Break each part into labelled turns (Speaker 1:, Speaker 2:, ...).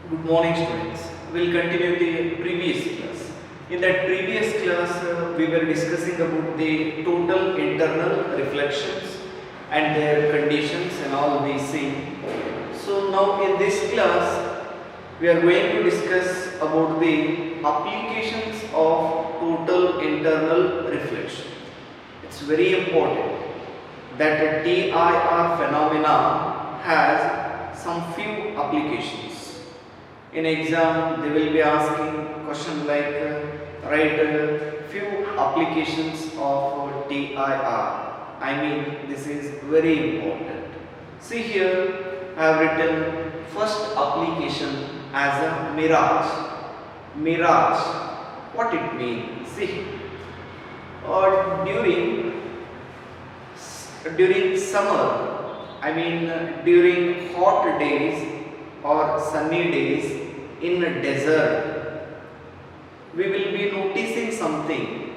Speaker 1: Good morning, students. We'll continue the previous class. In that previous class, we were discussing about the total internal reflections and their conditions and all these things. So now in this class, we are going to discuss about the applications of total internal reflection. It's very important that the TIR phenomena has some few applications. In exam, they will be asking question like write few applications of TIR. I mean, this is very important. See here, I have written first application as a mirage. Mirage, what it means? See, or during summer, I mean during hot days or sunny days in a desert, we will be noticing something.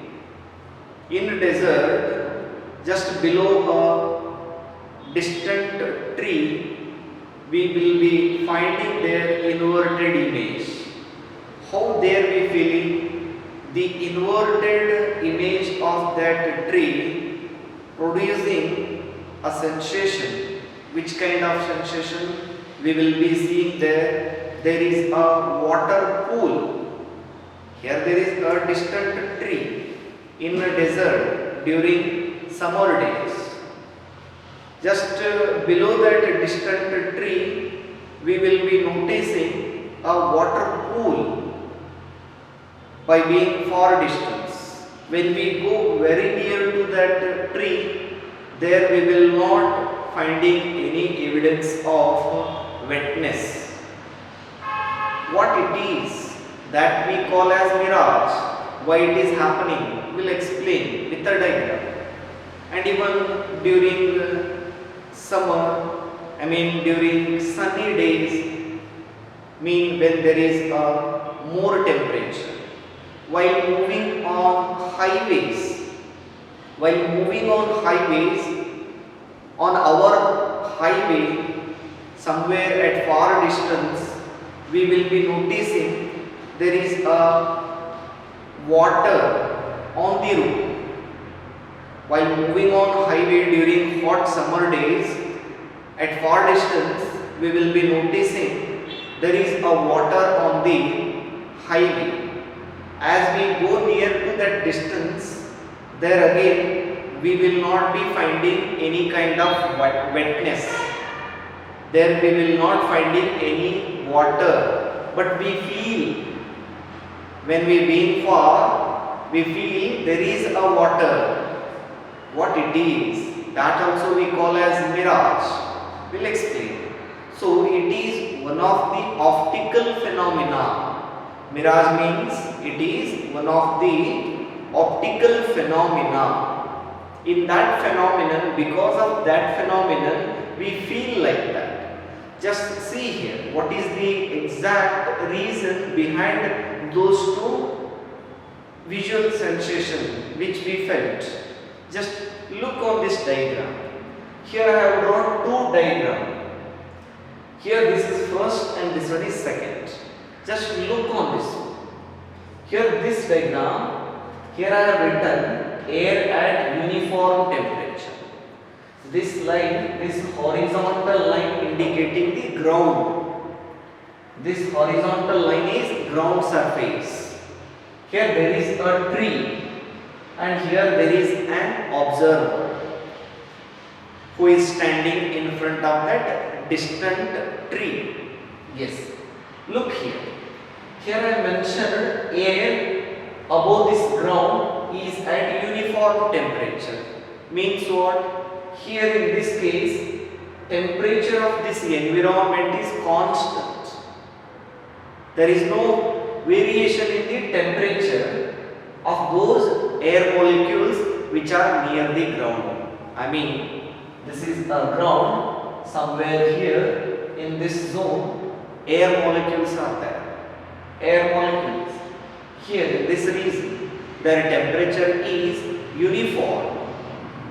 Speaker 1: In a desert, just below a distant tree, we will be finding their inverted image. How there we feeling the inverted image of that tree producing a sensation. Which kind of sensation? We will be seeing there is a water pool. Here there is a distant tree in a desert during summer days. Just below that distant tree, we will be noticing a water pool by being far distance. When we go very near to that tree, there we will not finding any evidence of wetness. What it is that we call as mirage, why it is happening, we will explain with a diagram. And even during summer, I mean during sunny days, mean when there is a more temperature. While moving on highways, on our highway, somewhere at far distance, we will be noticing there is a water on the road. While moving on highway during hot summer days, at far distance, we will be noticing there is a water on the highway. As we go near to that distance, there again we will not be finding any kind of wetness. There we will not finding any water, but we feel when we being far, we feel there is a water. What it is, that also we call as mirage. We'll explain. So it is one of the optical phenomena. Mirage means it is one of the optical phenomena. In that phenomenon, because of that phenomenon, we feel like that. Just see here, what is the exact reason behind those two visual sensations which we felt. Just look on this diagram. Here I have drawn two diagrams. Here this is first and this one is second. Just look on this. Here this diagram, here I have written air at uniform temperature. This line, this horizontal line indicating the ground. This horizontal line is ground surface. Here there is a tree and here there is an observer who is standing in front of that distant tree. Yes, look here. Here I mentioned air above this ground is at uniform temperature. Means what? Here in this case, temperature of this environment is constant. There is no variation in the temperature of those air molecules which are near the ground. I mean, this is a ground, somewhere here in this zone, air molecules are there. Air molecules. Here in this region, their temperature is uniform.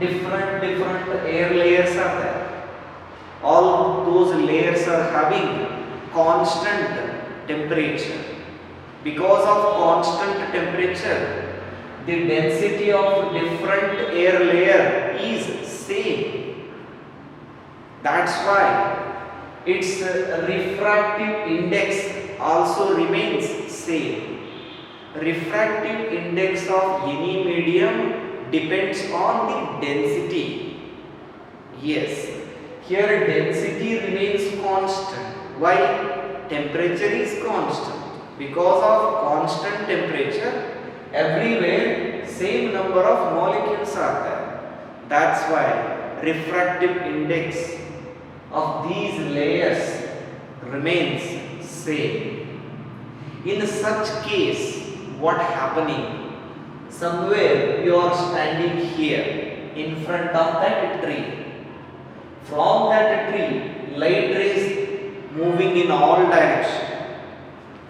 Speaker 1: Different air layers are there. All those layers are having constant temperature. Because of constant temperature, the density of different air layer is same. That's why its refractive index also remains same. Refractive index of any medium depends on the density. Yes, here density remains constant. Why? Temperature is constant. Because of constant temperature, everywhere same number of molecules are there. That's why refractive index of these layers remains same. In such case, what happening? Somewhere you are standing here in front of that tree. From that tree, light rays moving in all directions.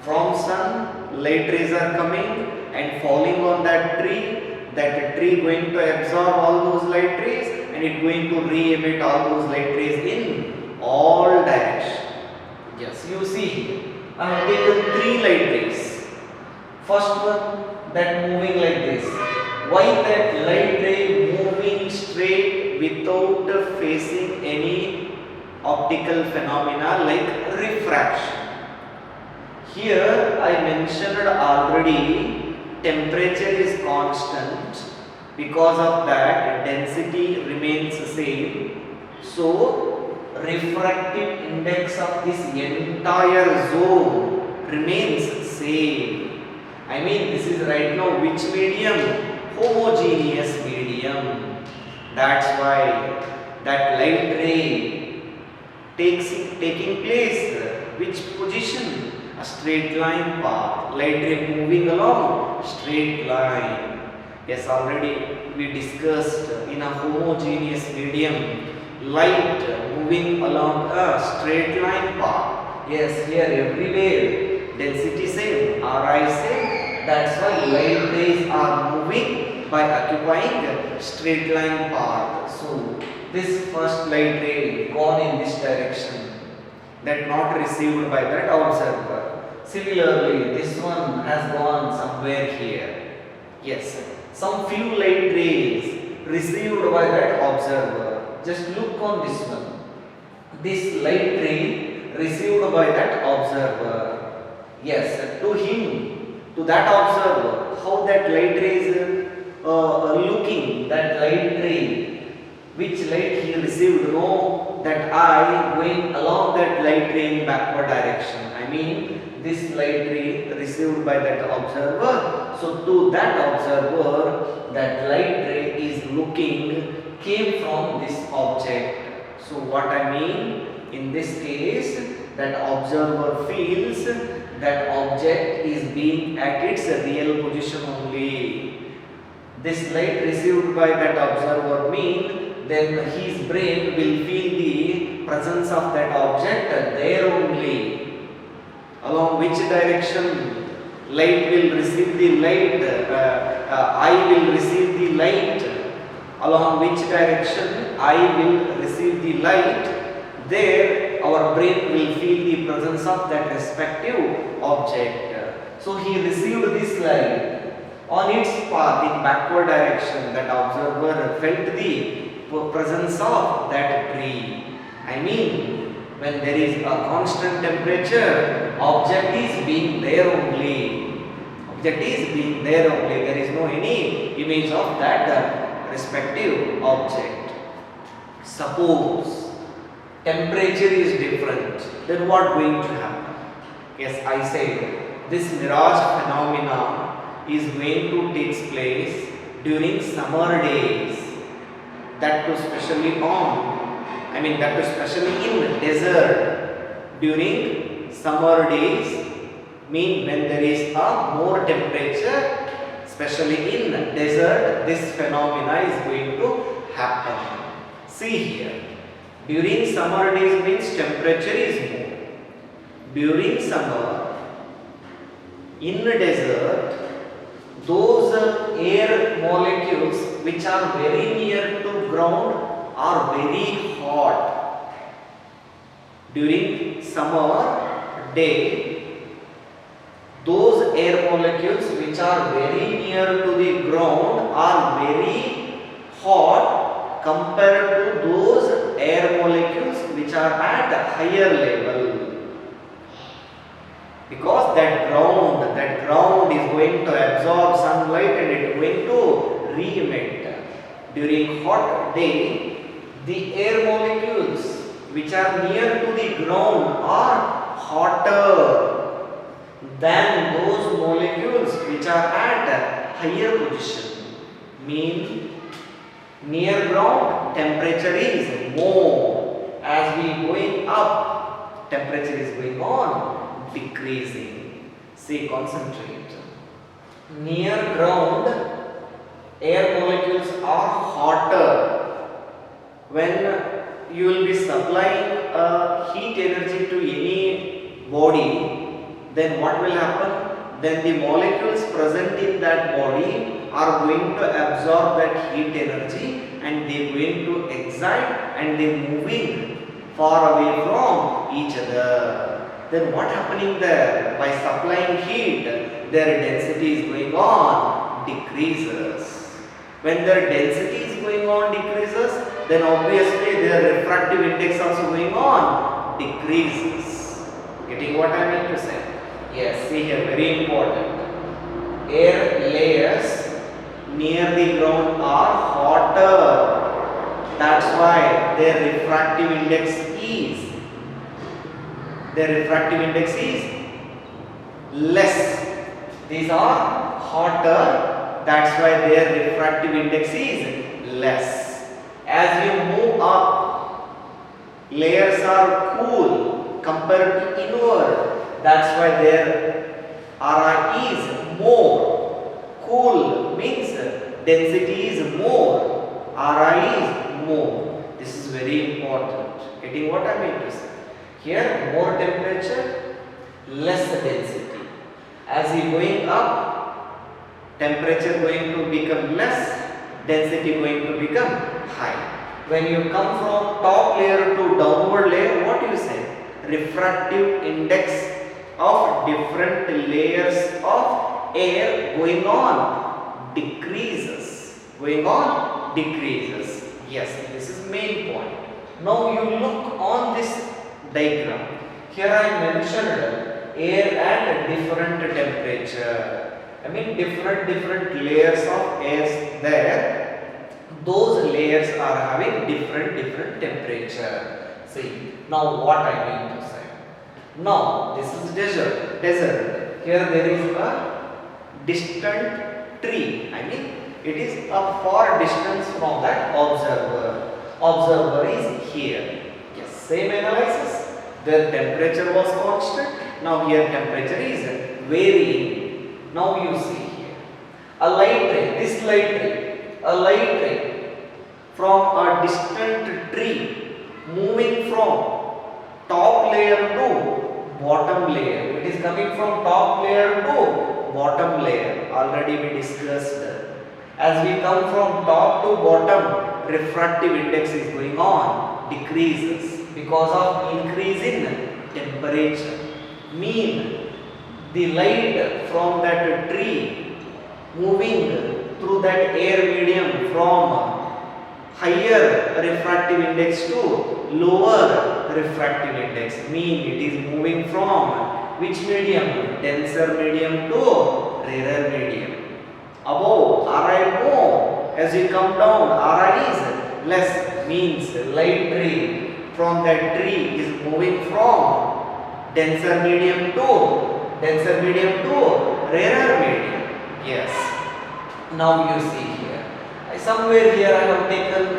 Speaker 1: From sun, light rays are coming and falling on that tree going to absorb all those light rays and it going to re-emit all those light rays in all directions. Yes, you see here, I have taken 3 light rays. First one, that moving like this. Why that light ray moving straight without facing any optical phenomena like refraction? Here I mentioned already, temperature is constant. Because of that, density remains same. So refractive index of this entire zone remains same. I mean, this is right now which medium? Homogeneous medium. That's why that light ray taking place. Which position? A straight line path. Light ray moving along straight line. Yes, already we discussed in a homogeneous medium, light moving along a straight line path. Yes, here everywhere density same, Ri same. That's why light rays are moving by occupying straight line path. So this first light ray gone in this direction, that not received by that observer. Similarly, this one has gone somewhere here. Yes, some few light rays received by that observer. Just look on this one. This light ray received by that observer. Yes, to him, to that observer, how that light ray is looking, that light ray, which light he received, no, that eye going along that light ray in backward direction. I mean, this light ray received by that observer. So to that observer, that light ray is looking, came from this object. So what I mean, in this case, that observer feels that object is being at its real position only. This light received by that observer mean, then his brain will feel the presence of that object there only. Along which direction light will receive the light, eye will receive the light. Along which direction eye will receive the light, there our brain will feel the presence of that respective object. So he received this light. On its path in backward direction, that observer felt the presence of that tree. I mean, when there is a constant temperature, object is being there only. Object is being there only. There is no any image of that respective object. Suppose temperature is different, then what going to happen? Yes, I said this mirage phenomena is going to take place during summer days. That too especially that too especially in desert. During summer days, mean when there is a more temperature, especially in desert, this phenomena is going to happen. See here, during summer days means temperature is more. During summer, in desert, those air molecules which are very near to ground are very hot. During summer day, air molecules which are very near to the ground are very hot compared to those air molecules which are at a higher level. Because that ground is going to absorb sunlight and it is going to re-emit. During hot day, the air molecules which are near to the ground are hotter than those molecules which are at a higher position. Mean near ground temperature is more. As we going up, temperature is going on decreasing. See, concentrate. Near ground, air molecules are hotter. When you will be supplying heat energy to any body, then what will happen? Then the molecules present in that body are going to absorb that heat energy and they are going to excite and they are moving far away from each other. Then what happening there? By supplying heat, their density is going on decreases. When their density is going on decreases, then obviously their refractive index also going on decreases. Getting what I mean to say? Yes, see here, very important. Air layers near the ground are hotter. That's why their refractive index is less. These are hotter, that's why their refractive index is less. As you move up, layers are cool compared to inward, that's why their Ri is more. Cool means density is more, Ri is more. This is very important. Getting what I mean to say? Here more temperature, less density. As you going up, temperature going to become less, density going to become high. When you come from top layer to downward layer, what do you say? Refractive index of different layers of air going on decreases. Yes, this is main point. Now you look on this diagram. Here I mentioned air at different temperature. I mean different layers of air there. Those layers are having different temperature. See, now what I mean to say. Now this is desert. Here there is a distant tree. I mean it is a far distance from that observer. Observer is here. Yes, same analysis. Their temperature was constant. Now here temperature is varying. Now you see here a light ray from a distant tree moving from top layer to bottom layer. It is coming from top layer to bottom layer. Already we discussed. As we come from top to bottom, refractive index is going on decreases because of increase in temperature. Mean the light from that tree moving through that air medium from higher refractive index to lower refractive index. Mean it is moving from which medium? Denser medium to rarer medium. Above Ri more. As you come down, Ri is less. Means light ray from that tree is moving from denser medium to rarer medium. Yes. Now you see here. Somewhere here I have taken,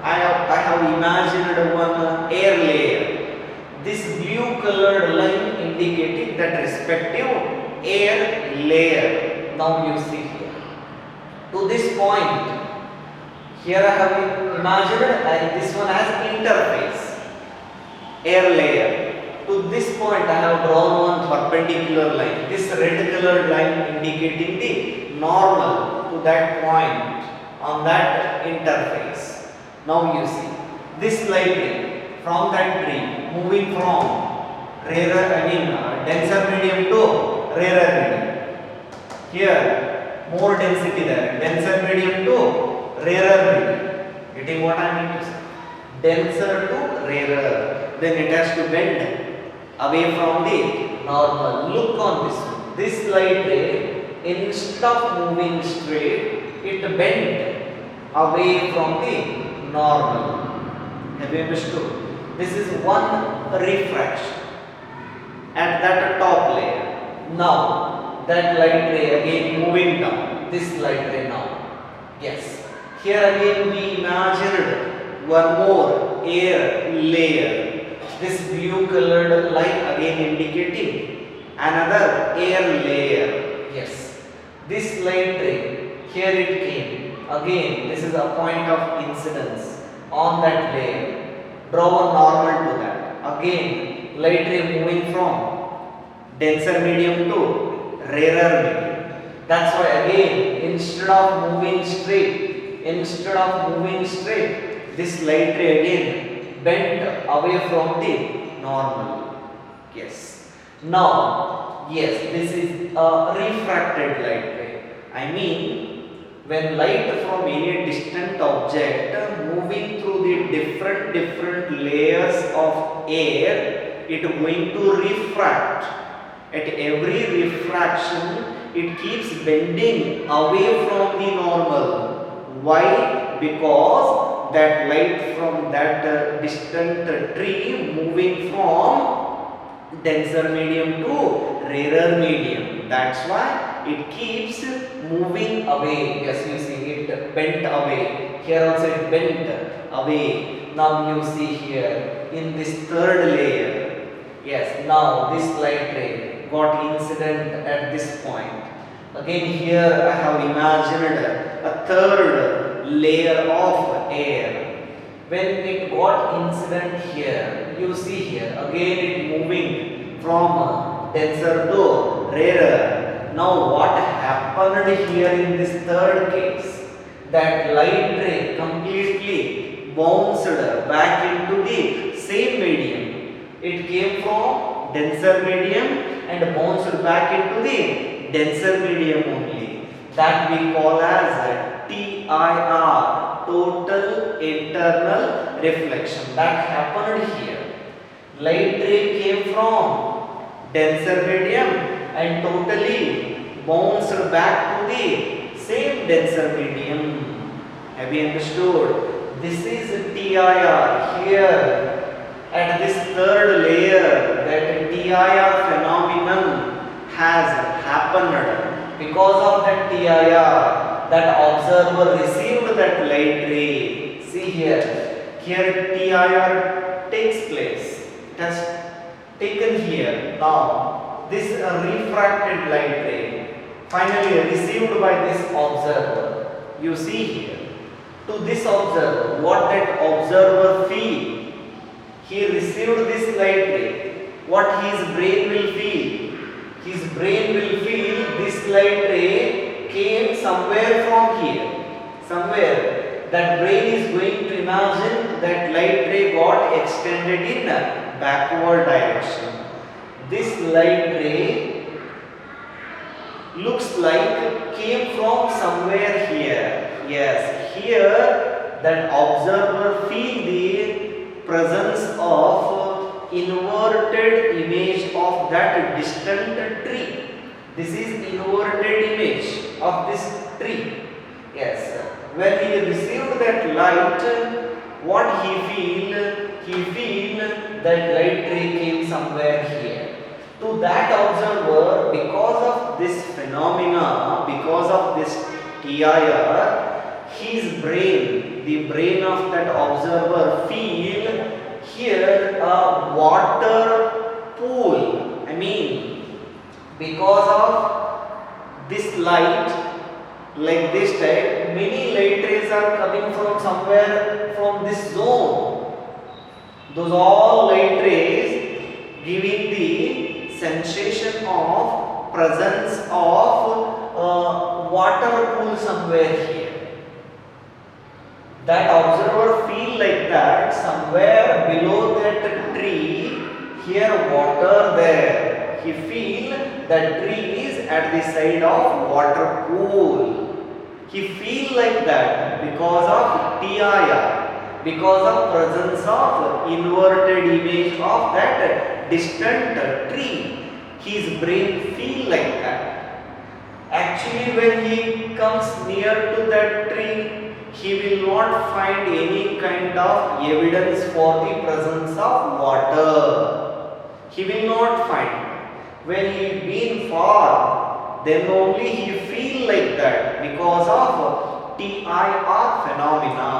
Speaker 1: I have imagined one air layer. This blue colored line indicating that respective air layer. Now you see here. To this point, here I have imagined this one has interface, air layer. To this point I have drawn one perpendicular line. This red colored line indicating the normal to that point on that interface. Now you see this light ray from that tree moving from denser medium to rarer medium. density there. Denser medium to rarer medium. Getting what I mean to say? Denser to rarer. Then it has to bend away from the normal. Look on this one. This light ray, instead of moving straight, it bent away from the normal. Have you understood? This is one refraction at that top layer. Now that light ray again moving down. This light ray now. Yes. Here again we imagined one more air layer. This blue colored line again indicating another air layer. Yes. This light ray, here it came. Again, this is a point of incidence on that layer. Draw a normal to that. Again, light ray moving from denser medium to rarer medium. That's why again, instead of moving straight, this light ray again bent away from the normal. Yes. Now, yes, this is a refracted light ray. I mean, when light from any distant object moving through the different layers of air, it is going to refract. At every refraction, it keeps bending away from the normal. Why? Because that light from that distant tree moving from denser medium to rarer medium. That's why it keeps moving away. Yes, you see it bent away. Here also it bent away. Now you see here in this third layer. Yes, now this light ray got incident at this point. Again here I have imagined a third layer of air. When it got incident here, you see here again it moving from denser to rarer. Now what happened here in this third case? That light ray completely bounced back into the same medium. It came from denser medium and bounced back into the denser medium only. That we call as TIR, total internal reflection. That happened here. Light ray came from denser medium and totally bounced back to the same denser medium. Have you understood? This is TIR here. At this third layer, that TIR phenomenon has happened. Because of that TIR, that observer received that light ray. See here, TIR takes place. It has taken here. Now, this refracted light ray finally received by this observer. You see here, to this observer, what that observer feel? He received this light ray. What his brain will feel? His brain will feel this light ray came somewhere from here. Somewhere. That brain is going to imagine that light ray got extended in backward direction. This light ray looks like came from somewhere here. Yes, here that observer feel the presence of inverted image of that distant tree. This is inverted image of this tree. Yes, when he received that light, what he feel? He feel that light ray came somewhere here. To that observer, because of this phenomena, because of this TIR, his brain, the brain of that observer feel here a water pool. I mean, because of this light, like this type, many light rays are coming from somewhere from this zone. Those all light rays giving the sensation of presence of water pool somewhere here. That observer feel like that somewhere below that tree, here water there. He feel that tree is at the side of water pool. He feel like that because of TIR, because of presence of inverted image of that distant tree. His brain feel like that. Actually, when he comes near to that tree, he will not find any kind of evidence for the presence of water. He will not find. When he been far, then only he feel like that because of TIR phenomena.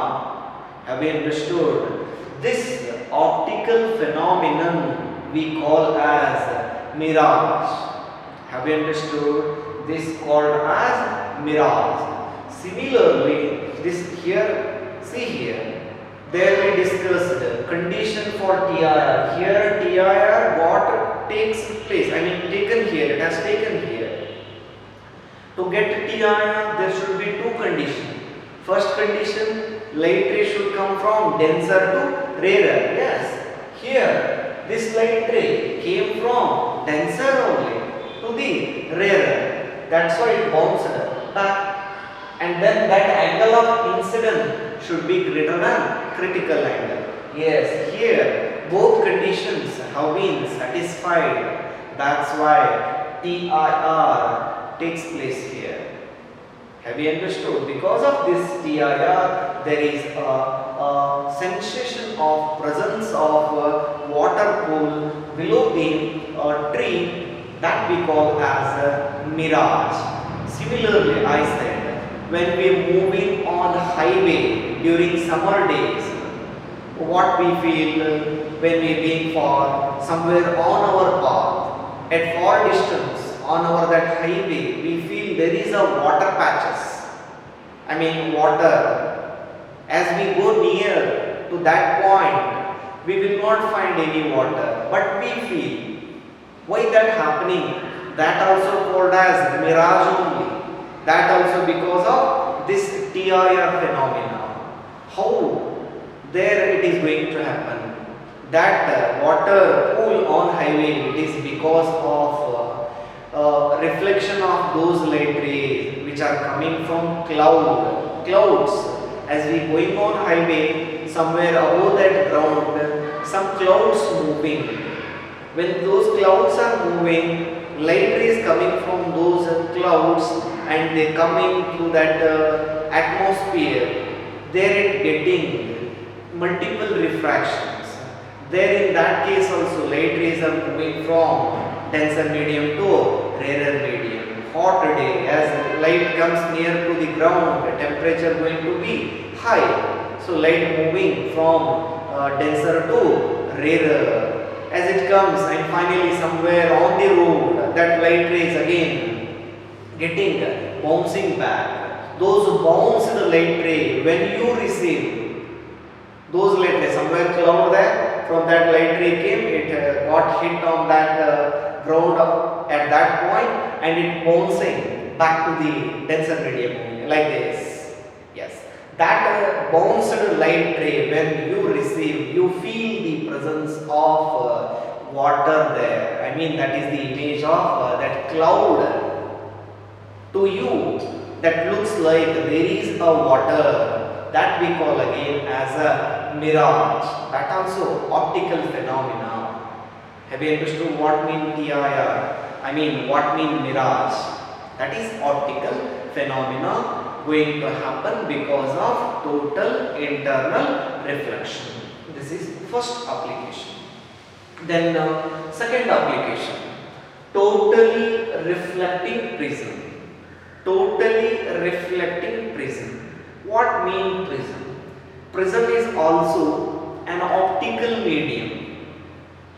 Speaker 1: Have you understood? This optical phenomenon we call as mirage. Have you understood? This called as mirage. Similarly, this here, see here, there we discussed condition for TIR. Here TIR what takes place, I mean taken here, it has taken here. To get TIR there should be two conditions. First condition, light ray should come from denser to rarer. Yes, here this light ray came from denser only to the rarer. That's why it bounced back. And then that angle of incidence should be greater than critical angle. Yes, here both conditions have been satisfied. That's why TIR takes place here. Have you understood? Because of this TIR, there is a sensation of presence of water pool below the tree that we call as a mirage. Similarly, I said, when we are moving on highway during summer days, what we feel when we being far somewhere on our path, at far distance on our that highway, we feel there is a water patches. I mean water. As we go near to that point, we will not find any water, but we feel. Why that happening? That also called as mirage only. That also because of this TIR phenomena. How there it is going to happen? That water pool on highway, it is because of reflection of those light rays which are coming from clouds. As we going on highway, somewhere above that ground, some clouds moving. When those clouds are moving, light rays coming from those clouds and they coming to that atmosphere, there it getting multiple refractions. There in that case also light rays are moving from denser medium to rarer medium. Hot day, as light comes near to the ground, the temperature going to be high. So light moving from denser to rarer. As it comes and finally somewhere on the road, that light rays again getting bouncing back. Those bounced light ray, when you receive those light rays, somewhere cloud there, from that light ray came, it got hit on that ground at that point and it bouncing back to the denser medium like this. Yes. That bounced light ray, when you receive, you feel the presence of water there. I mean that is the image of that cloud. To you, that looks like there is a water. That we call again as a mirage. That also optical phenomena. Have you understood what mean TIR? I mean what mean mirage? That is optical phenomena going to happen because of total internal reflection. This is first application. Then second application, totally reflecting prism. Totally reflecting prism. What mean prism? Prism is also an optical medium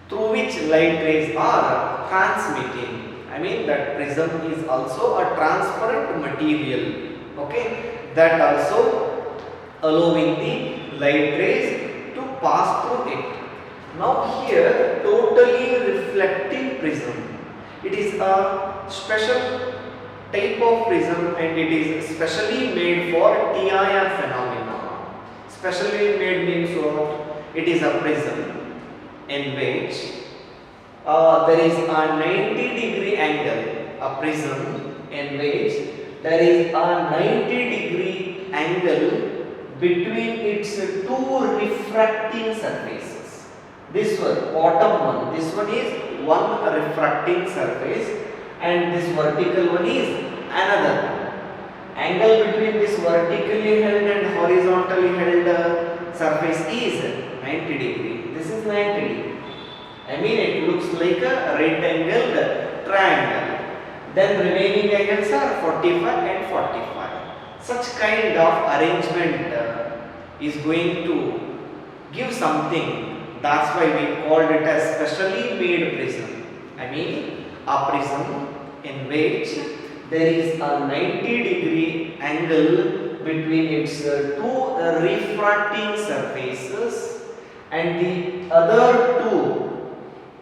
Speaker 1: through which light rays are transmitting. I mean that prism is also a transparent material. Okay, that also allowing the light rays to pass through it. Now here, totally reflecting prism. It is a special type of prism and it is specially made for TIR phenomena. Specially made means what? It is a prism in which there is a 90-degree angle, a prism in which there is a 90-degree angle between its two refracting surfaces. This one, bottom one, this one is one refracting surface and this vertical one is another one. Angle between this vertically held and horizontally held surface is 90 degree. This is 90 degree. I mean it looks like a right-angled triangle. Then remaining angles are 45 and 45. Such kind of arrangement is going to give something. That's why we called it as specially made prism. I mean a prism in which there is a 90-degree angle between its two refracting surfaces and the other two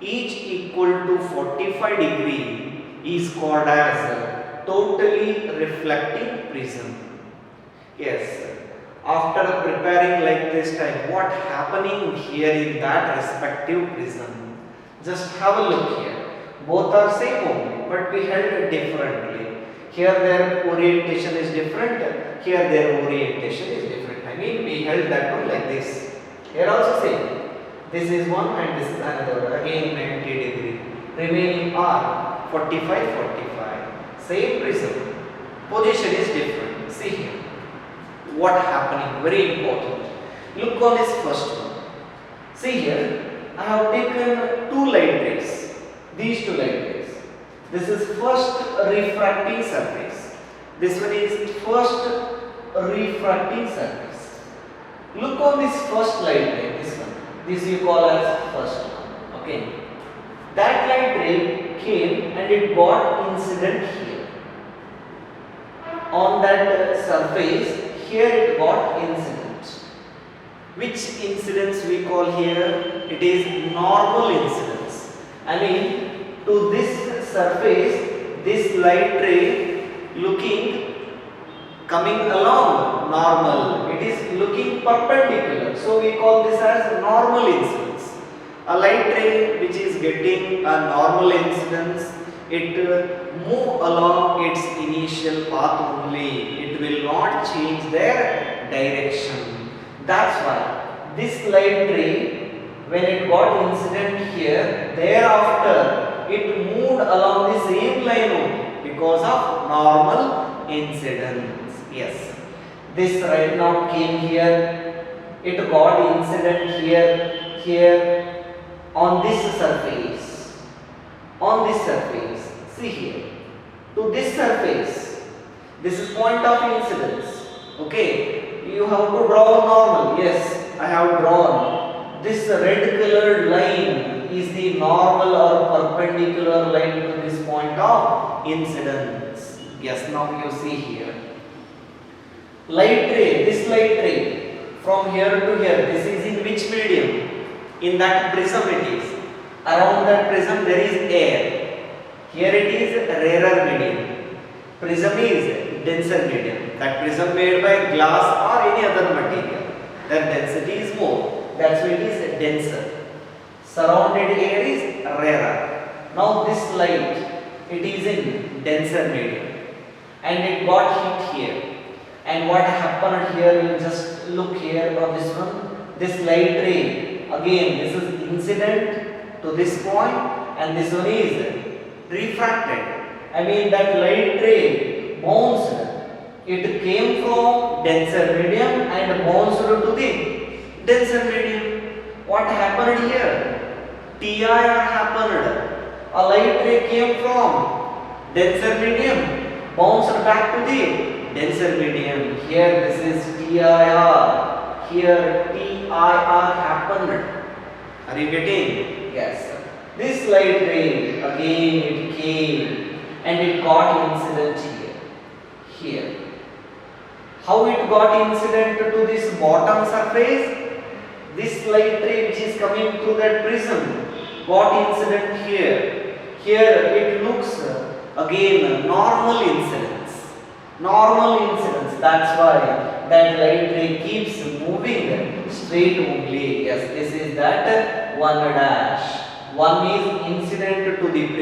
Speaker 1: each equal to 45 degree is called as a totally reflecting prism. Yes, after preparing like this type, what happening here in that respective prism? Just have a look here. Both are same only, but we held differently. Here their orientation is different, here their orientation is different. I mean we held that one like this. Here also same. This is one and this is another. Again 90 degree. Remaining are 45, 45. Same prism. Position is different. See here. What happening? Very important. Look on this first one. See here. I have taken two light rays. These two light rays. This is first refracting surface. This one is first refracting surface. Look on this first light ray, this one. This you call as first one. Okay. That light ray came and it got incident here. On that surface, here it got incident. Which incidence we call here? It is normal incidence. I mean, to this surface, this light ray looking coming along normal. It is looking perpendicular. So we call this as normal incidence. A light ray which is getting a normal incidence, it move along its initial path only. It will not change their direction. That's why this light ray, when it got incident here, thereafter it moved along the same line only because of normal incidence. Yes. This right now came here. It got incident here, here on this surface. On this surface. See here. To this surface. This is point of incidence. Okay. You have to draw normal. Yes, I have drawn. This red colored line is the normal or perpendicular line to this point of incidence. Yes, now you see here. Light ray, this light ray from here to here, this is in which medium? In that prism it is. Around that prism there is air. Here it is rarer medium. Prism is denser medium. That prism made by glass or any other material. Their density is more. That's why it is denser. Surrounded air is rarer. Now this light, it is in denser medium and it got hit here. And what happened here, you just look here on this one. This light ray, again this is incident to this point and this one is refracted. I mean that light ray bounced. It came from denser medium and bounced to the denser medium. What happened here? TIR happened. A light ray came from denser medium, bounced back to the denser medium. Here this is TIR. Here TIR happened. Are you getting? Yes. This light ray again it came and it got incident here. Here. How it got incident to this bottom surface? This light ray which is coming through that prism got incident here. Here it looks again normal incidence. Normal incidence. That's why that light ray keeps moving straight only. Yes, this is that one dash. One is incident to the prism.